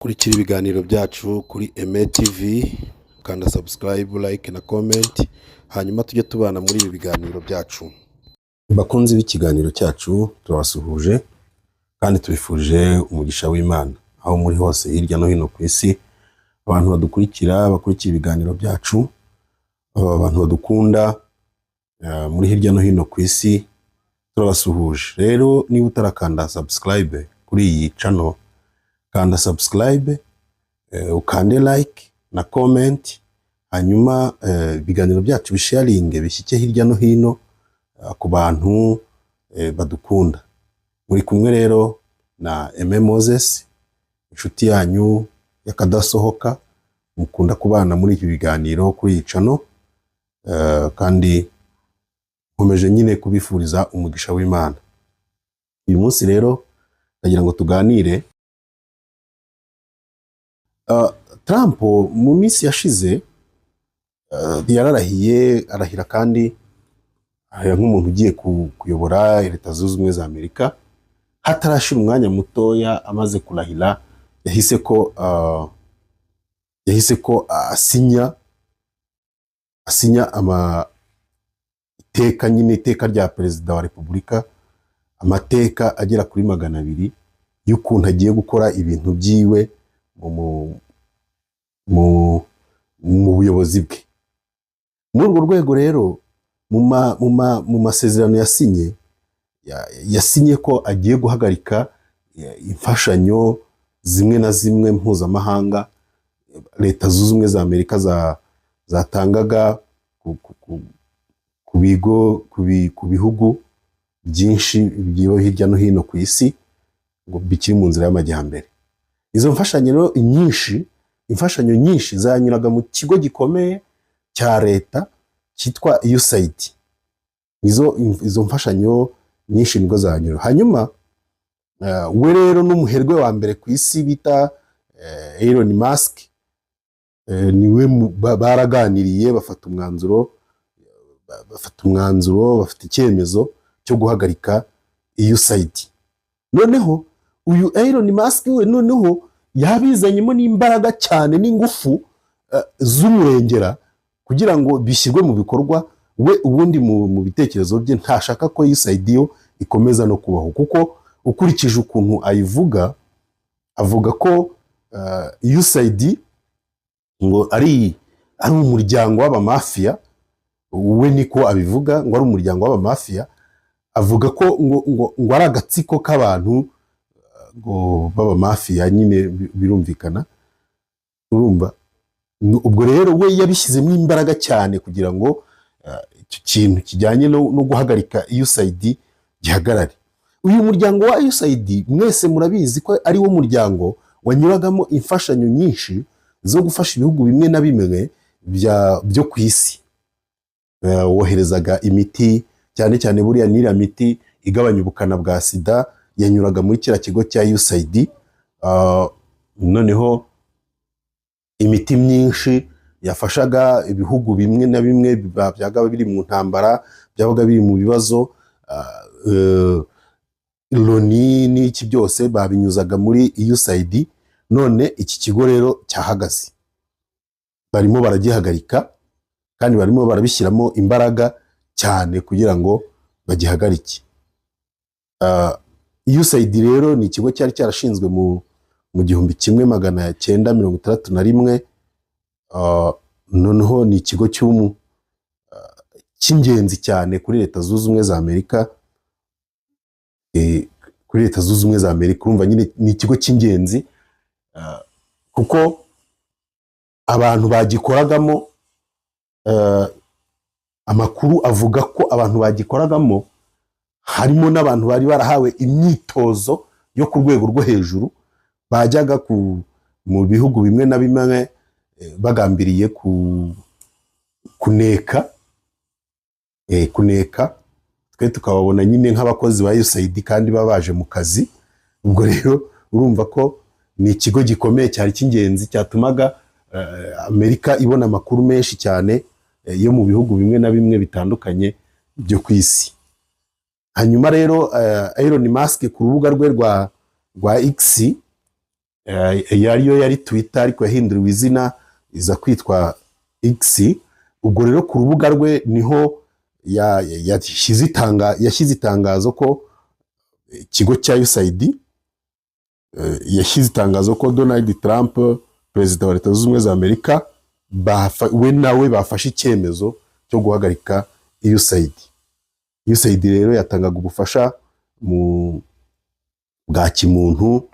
Kurikira ibiganiro byacu kuri Aime TV, kanda subscribe, like na comment, hanyuma tujye tubana muri ibi biganiro byacu. Bakunzi b'ikiganiro cyacu turabasuhuje kandi tubifurije umugisha w'Imana aho muri hose hirya no hino ku isi. Abantu badukurikira bakurikira ibiganiro byacu, abantu badukunda muri hirya no hino ku isi turabasuhuje. Rero niba utarakanda subscribe kuri iyi channel, kanda subscribe, ukande like na comment, hanyuma ibiganiro byacu bisharinge bishyike hirya no hino ku bantu badukunda. Muri kumwe rero na Aime Moses, inshuti yanyu yakadasohoka, mukunda kubana muri iki biganiro kuri iyi channel, kandi nkomeje nyine kubifuriza umugisha w'Imana. Uyu munsi rero ndagira ngo tuganire. Trump mu minsi yashize yararahiye, arahira kandi nk'umuntu ugiye kuyobora Leta Zunze Ubumwe za Amerika. Hatarashira umwanya mutoya amaze kurahira, yahise ko asinya iteka rya Perezida wa Repubulika, amateka agera kuri 200 y'ukuntu agiye gukora ibintu byiwe mu buyobozi bwe. Muri urwo rwego rero mu masezerano yasinye ko agiye guhagarika imfashanyo zimwe na zimwe mpuzamahanga Leta Zunze Ubumwe za Amerika zatangaga ku bihugu byinshi bigiye hirya no hino ku isi ngo bikiri mu nzira y'amajyambere. Izo imfashanyo nyinshi zanyuraga mu kigo gikomeye cya leta cyitwa USAID. Izo mfashanyo nyinshi nibwo zanyura. Hanyuma we rero n'umuherwe wa mbere ku isi bita Elon Musk, niwe baraganiriye bafata icyemezo cyo guhagarika USAID. Noneho uyu Elon Musk we noneho yabizanyemo n'imbaraga cyane n'ingufu z'umurengera kugira ngo bishyirwe mu bikorwa. We ubundi mu bitekerezo bye ntashaka ko USAID yo ikomeza no kubaho, kuko ukurikije ukuntu avuga ko USAID ngo ari umuryango w'abamafiya. We niko abivuga, ngo ari umuryango w'abamafiya. Avuga ko ngo ari agatsiko k'abantu ngo baba mafiya nyine, birumvikana. Urumva, ubwo rero we yabishyizemo imbaraga cyane kugira ngo icyo kintu kijyanye no guhagarika USAID gihagarare. Uyu muryango wa USAID mwese murabizi ko ari wo muryango wanyuragamo imfashanyo nyinshi zo gufasha ibihugu bimwe na bimwe byo ku isi. Woherezaga imiti, cyane cyane buriya n'iriya miti igabanya ubukana bwa sida yanyuraga muri kiriya kigo cya USAID. Noneho imiti myinshi yafashaga ibihugu bimwe na bimwe byabaga biri mu ntambara, byabaga biri mu bibazo, loni n'iki byose babinyuzaga muri USAID. None iki kigo rero cyahagaze, barimo baragihagarika kandi barimo barabishyiramo imbaraga cyane kugira ngo bagihagarike. USAID rero ni ikigo cyari cyarashinzwe mu 1961. Noneho ni ikigo cy'ingenzi cyane kuri Leta Zunze Ubumwe za Amerika. Kuri Leta Zunze Ubumwe za Amerika urumva nyine ni ikigo cy'ingenzi, kuko abantu bagikoragamo, amakuru avuga ko abantu bagikoragamo harimo n'abantu bari barahawe imyitozo yo ku rwego rwo hejuru, bajyaga mu bihugu bimwe na bimwe bagambiriye kuneka. Twe tukababona nyine nk'abakozi ba USAID kandi babaje mu kazi. Ubwo rero urumva ko ni ikigo gikomeye cyari cy'ingenzi, cyatumaga Amerika ibona amakuru menshi cyane yo mu bihugu bimwe na bimwe bitandukanye byo ku isi. Hanyuma rero Elon Musk ku rubuga rwe rwa X yariyo yari Twitter ariko yahinduriwe izina iza kwitwa X. Ubwo rero ku rubuga rwe niho yashyize itangazo ko ikigo cya USAID yashyize itangazo ko Donald Trump, perezida wa Leta Zunze Ubumwe za Amerika, we nawe bafashe icyemezo cyo guhagarika USAID. USAID rero yatangaga ubufasha bwa kimuntu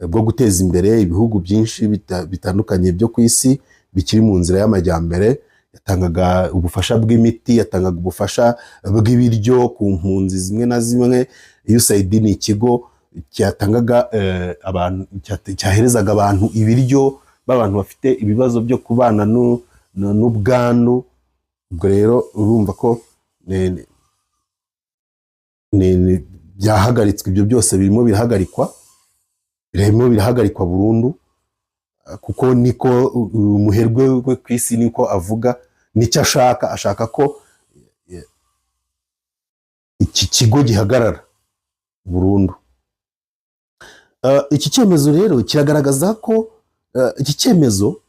bwo guteza imbere ibihugu byinshi bitandukanye byo ku isi bikiri mu nzira y'amajyambere. Yatangaga ubufasha bw'imiti, yatangaga ubufasha bw'ibiryo ku mpunzi zimwe na zimwe. USAID ni ikigo cyatangaga cyaherezaga abantu ibiryo b'abantu bafite ibibazo byo kubana n'ubwandu. Ubwo rero urumva ko byahagaritswe, ibyo byose birimo birahagarikwa burundu, kuko niko umuherwe we ku isi niko avuga, nicyo ashaka ko iki kigo gihagarara burundu. Iki cyemezo rero kiragaragaza ko iki cyemezo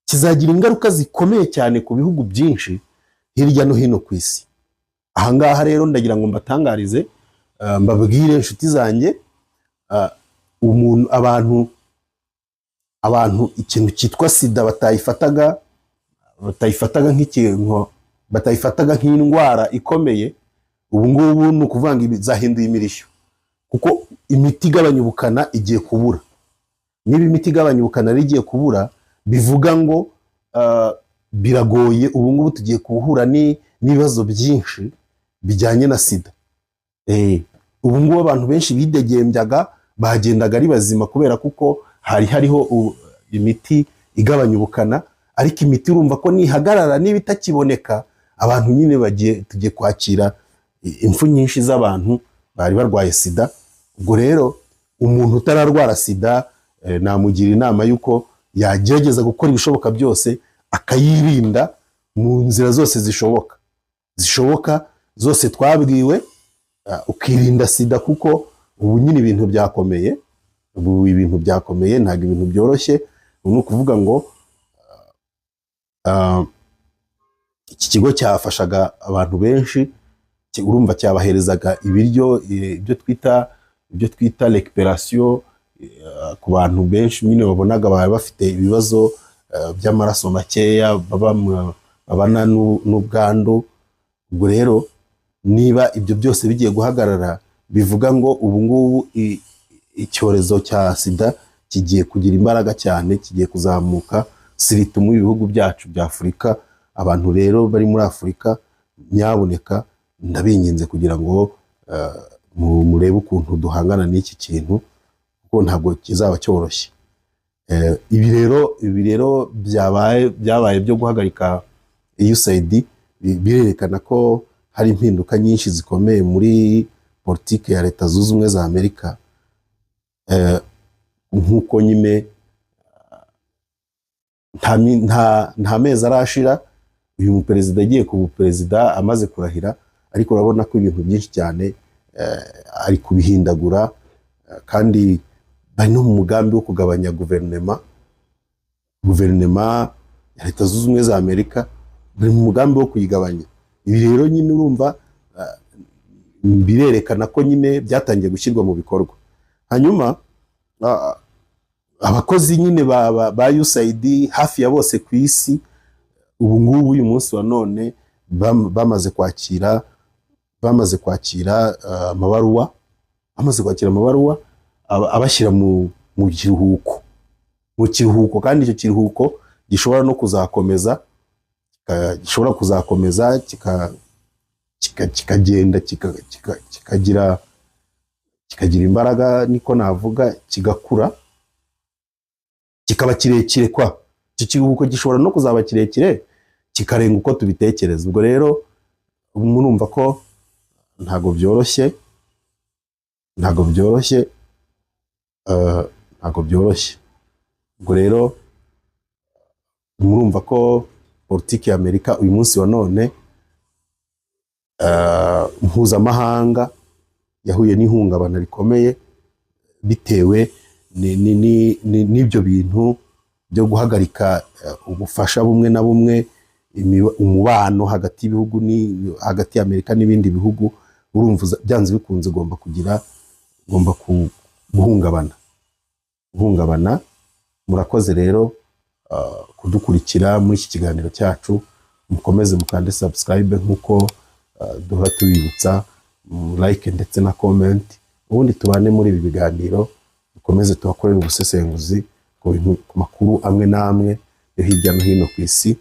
kizagira ingaruka zikomeye cyane ku bihugu byinshi hirya no hino ku isi. Ahangaha rero ndagira ngo mbatangarize, mbabwire inshuti zanjye, abantu ikintu cyitwa sida batayifataga nk'indwara ikomeye. Ubu ngubu ni ukuvuga ngo zahinduye imirishyo, kuko imiti igabanya ubukana igiye kubura. Niba imiti igabanya ubukana igiye kubura, bivuga ngo biragoye. Ubu ngubu tugiye guhura n'ibibazo byinshi bijyanye na sida. Ubu ngubu abantu benshi bidegembyaga bagendaga ari bazima kubera kuko hariho imiti igabanya ubukana, ariko imiti urumva ko nihagarara, niba itakiboneka, abantu nyine tugiye kwakira impfu nyinshi z'abantu bari barwaye sida. Ubwo rero umuntu utararwara sida namugira inama yuko yagerageza gukora ibishoboka byose akayirinda mu nzira zose zishoboka zose twabwiwe, ukirinda sida, kuko ubu nyine ibintu byakomeye. Ntabwo ibintu byoroshye. Ni ukuvuga ngo iki kigo cyafashaga abantu benshi, urumva cyabaherezaga ibiryo, ibyo twita recuperation ku bantu benshi nyine babonaga bari bafite ibibazo by'amaraso makeya, babana n'ubwandu. Ubwo rero niba ibyo byose bigiye guhagarara, bivuga ngo ubu ngubu icyorezo cya sida kigiye kugira imbaraga cyane, kigiye kuzamuka sirita mu bihugu byacu bya Afurika. Abantu rero bari muri Afurika, nyaboneka ndabinginze kugira ngo murebe ukuntu duhangana n'iki kintu, kuko ntabwo kizaba cyoroshye. Ibi rero byabaye byo guhagarika USAID, birerekana ko hari impinduka nyinshi zikomeye muri politiki ya Leta Zunze Ubumwe za Amerika. Nk'uko nyine nta mezi arashira uyu muperezida agiye ku buperezida amaze kurahira, ariko urabona ko ibintu byinshi cyane ari kubihindagura, kandi bari no mu mugambi wo kugabanya guverinema ya Leta Zunze Ubumwe za Amerika, bari mu mugambi wo kuyigabanya. Ibi rero nyine urumva birerekana ko nyine byatangiye gushyirwa mu bikorwa. Hanyuma abakozi nyine ba USAID hafi ya bose ku isi ubu ngubu uyu munsi wa none bamaze kwakira amabaruwa abashyira mu kiruhuko, kandi icyo kiruhuko gishobora no kuzakomeza, kikagenda kikagira imbaraga, niko navuga, kigakura kikaba kirekire. Icyo kiruhuko gishobora no kuzaba kirekire kikarenga uko tubitekereza. Ubwo rero murumva ko ntago byoroshye. Ubwo rero murumva ko politiki ya Amerika uyu munsi wa none mpuzamahanga yahuye n'ihungabana rikomeye bitewe n'ibyo bintu byo guhagarika ubufasha bumwe na bumwe, umubano hagati y'ibihugu, hagati y'Amerika n'ibindi bihugu, urumva byanze bikunze ugomba guhungabana. Murakoze rero kudukurikira muri iki kiganiro cyacu, mukomeze mukande subscribe nk'uko duhora tubibutsa, like ndetse na comment, ubundi tubane muri ibi biganiro, dukomeze tuhakorere ubusesenguzi ku makuru amwe n'amwe yo hirya no hino ku isi.